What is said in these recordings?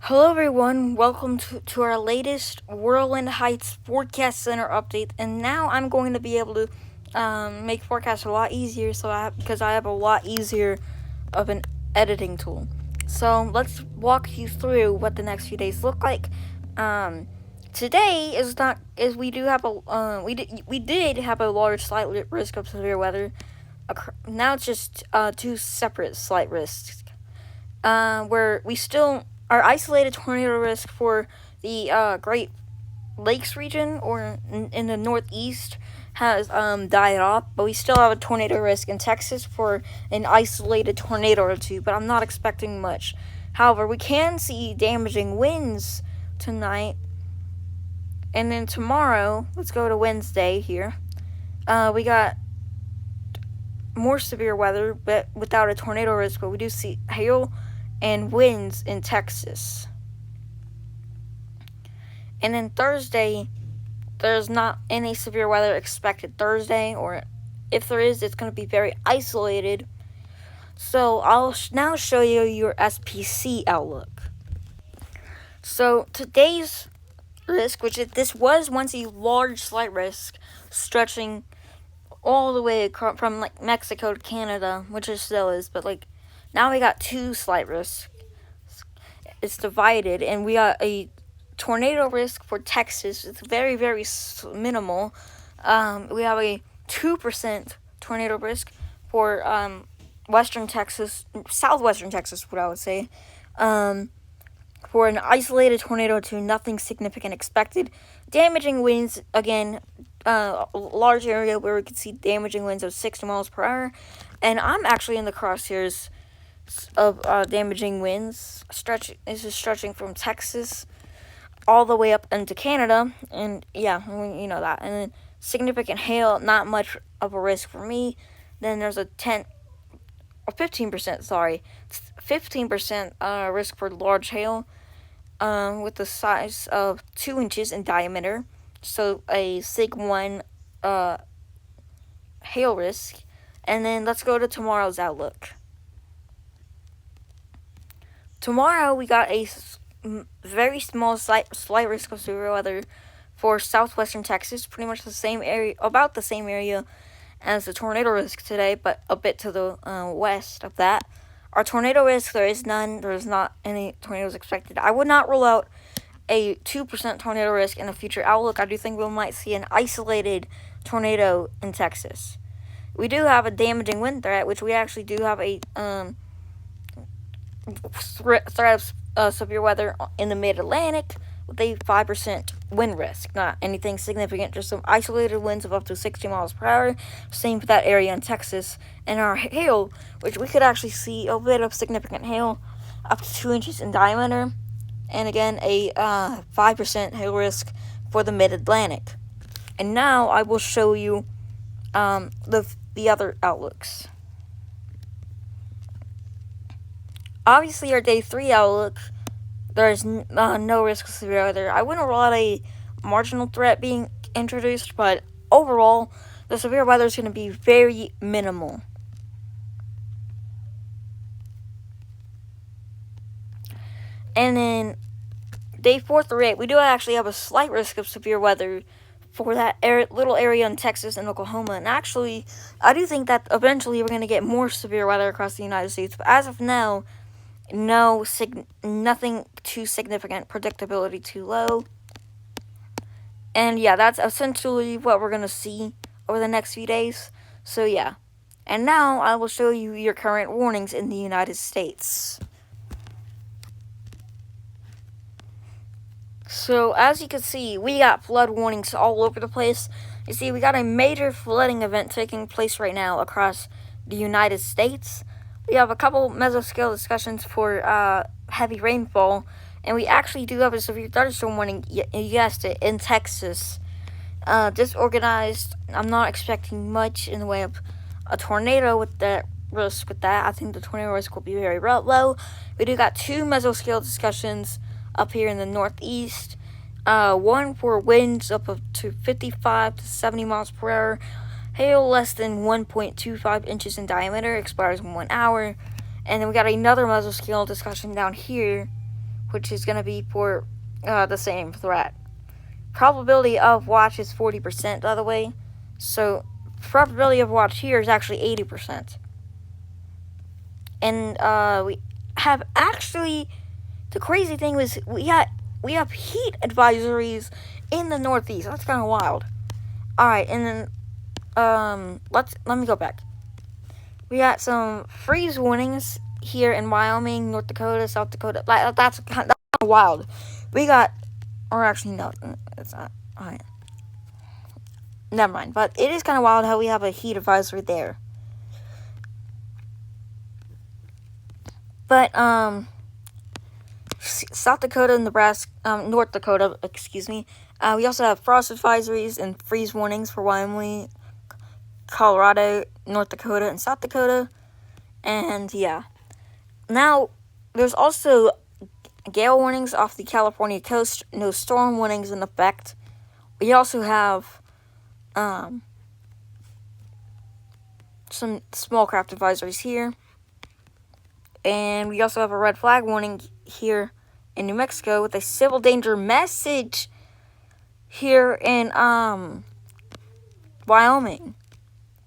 Hello, everyone. Welcome to our latest Whirlwind Heights Forecast Center update. And now I'm going to be able to make forecasts a lot easier, because I have a lot easier of an editing tool. So let's walk you through what the next few days look like. Today is not is we do have a we did have a large slight risk of severe weather. Now it's just two separate slight risks. Where we still are isolated tornado risk for the Great Lakes region or in the Northeast has died off, but we still have a tornado risk in Texas for an isolated tornado or two, but I'm not expecting much. However, we can see damaging winds tonight, and then tomorrow, let's go to Wednesday here. We got more severe weather, but without a tornado risk, but we do see hail and winds in Texas. And then Thursday, there's not any severe weather expected Thursday, or if there is, it's going to be very isolated. So I'll now show you your SPC outlook. So today's risk, this was once a large slight risk, stretching all the way from like Mexico to Canada, which it still is, but like now we got two slight risks. It's divided, and we got a tornado risk for Texas. It's very, very minimal. We have a 2% tornado risk for western Texas, southwestern Texas, what I would say. For an isolated tornado to nothing significant expected. Damaging winds, again, large area where we could see damaging winds of 60 miles per hour. And I'm actually in the crosshairs of damaging winds. This is stretching from Texas all the way up into Canada, and yeah, you know that. And then significant hail, not much of a risk for me. Then there's a 15% risk for large hail, with the size of 2 inches in diameter. So a Sig 1 hail risk. And then let's go to tomorrow's outlook. Tomorrow we got a very small slight risk of severe weather for southwestern Texas, pretty much the same area, about the same area as the tornado risk today, but a bit to the west of that. Our tornado risk, there is none. There is not any tornadoes expected. I would not rule out a 2% tornado risk in a future outlook. I do think we might see an isolated tornado in Texas. We do have a damaging wind threat, which we actually do have a threat of severe weather in the mid-Atlantic with a 5% wind risk. Not anything significant, just some isolated winds of up to 60 miles per hour. Same for that area in Texas. And our hail, which we could actually see a bit of significant hail, up to 2 inches in diameter. And again, a 5% hail risk for the mid-Atlantic. And now I will show you the other outlooks. Obviously, our day 3 outlook, there is no risk of severe weather. I wouldn't rule out a marginal threat being introduced, but overall, the severe weather is going to be very minimal. And then day 4 through 8, we do actually have a slight risk of severe weather for that little area in Texas and Oklahoma. And actually, I do think that eventually we're going to get more severe weather across the United States. But as of now, nothing too significant, predictability too low. And yeah, that's essentially what we're going to see over the next few days. So yeah. And now I will show you your current warnings in the United States. So as you can see, we got flood warnings all over the place. You see, we got a major flooding event taking place right now across the United States. We have a couple mesoscale discussions for heavy rainfall, and we actually do have a severe thunderstorm warning, you guessed it, in Texas. Disorganized. I'm not expecting much in the way of a tornado with that risk. With that, I think the tornado risk will be very low. We do got 2 mesoscale discussions up here in the Northeast. One for winds up to 55 to 70 miles per hour. Hail less than 1.25 inches in diameter, expires in 1 hour. And then we got another mesoscale discussion down here which is going to be for the same threat. Probability of watch is 40%, by the way. So, probability of watch here is actually 80%. And we have actually, the crazy thing was we have heat advisories in the Northeast. That's kind of wild. All right, and then let me go back. We got some freeze warnings here in Wyoming, North Dakota, South Dakota. That's kind of wild. We got, or actually no, it's not. All right, never mind. But it is kind of wild how we have a heat advisory there. But South Dakota, Nebraska, North Dakota, excuse me. We also have frost advisories and freeze warnings for Wyoming, Colorado, North Dakota, and South Dakota. And yeah. Now, there's also gale warnings off the California coast. No storm warnings in effect. We also have some small craft advisories here. And we also have a red flag warning here in New Mexico with a civil danger message here in Wyoming,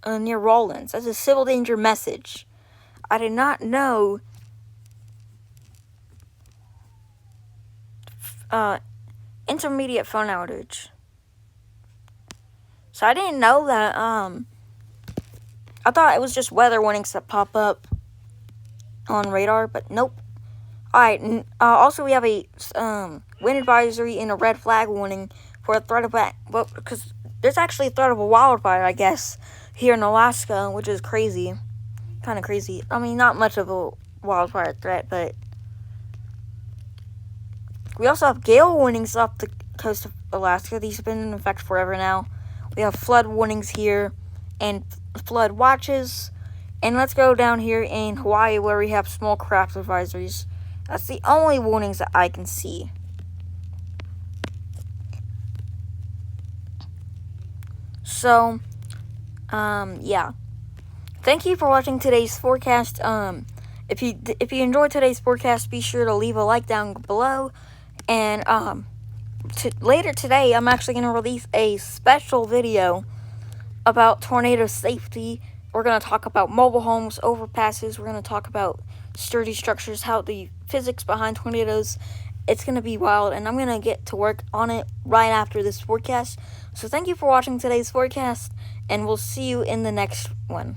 near Rawlins. That's a civil danger message. I did not know intermediate phone outage. So I didn't know that. I thought it was just weather warnings that pop up on radar, but nope. Alright, also we have a wind advisory and a red flag warning for a threat of because there's actually a threat of a wildfire, I guess, here in Alaska, which is crazy. Kind of crazy. I mean, not much of a wildfire threat, but we also have gale warnings off the coast of Alaska. These have been in effect forever now. We have flood warnings here and flood watches. And let's go down here in Hawaii where we have small craft advisories. That's the only warnings that I can see. So, yeah. Thank you for watching today's forecast. If you enjoyed today's forecast, be sure to leave a like down below. And later today, I'm actually going to release a special video about tornado safety. We're going to talk about mobile homes, overpasses. We're going to talk about sturdy structures, how the physics behind tornadoes. It's going to be wild, and I'm going to get to work on it right after this forecast. So thank you for watching today's forecast, and we'll see you in the next one.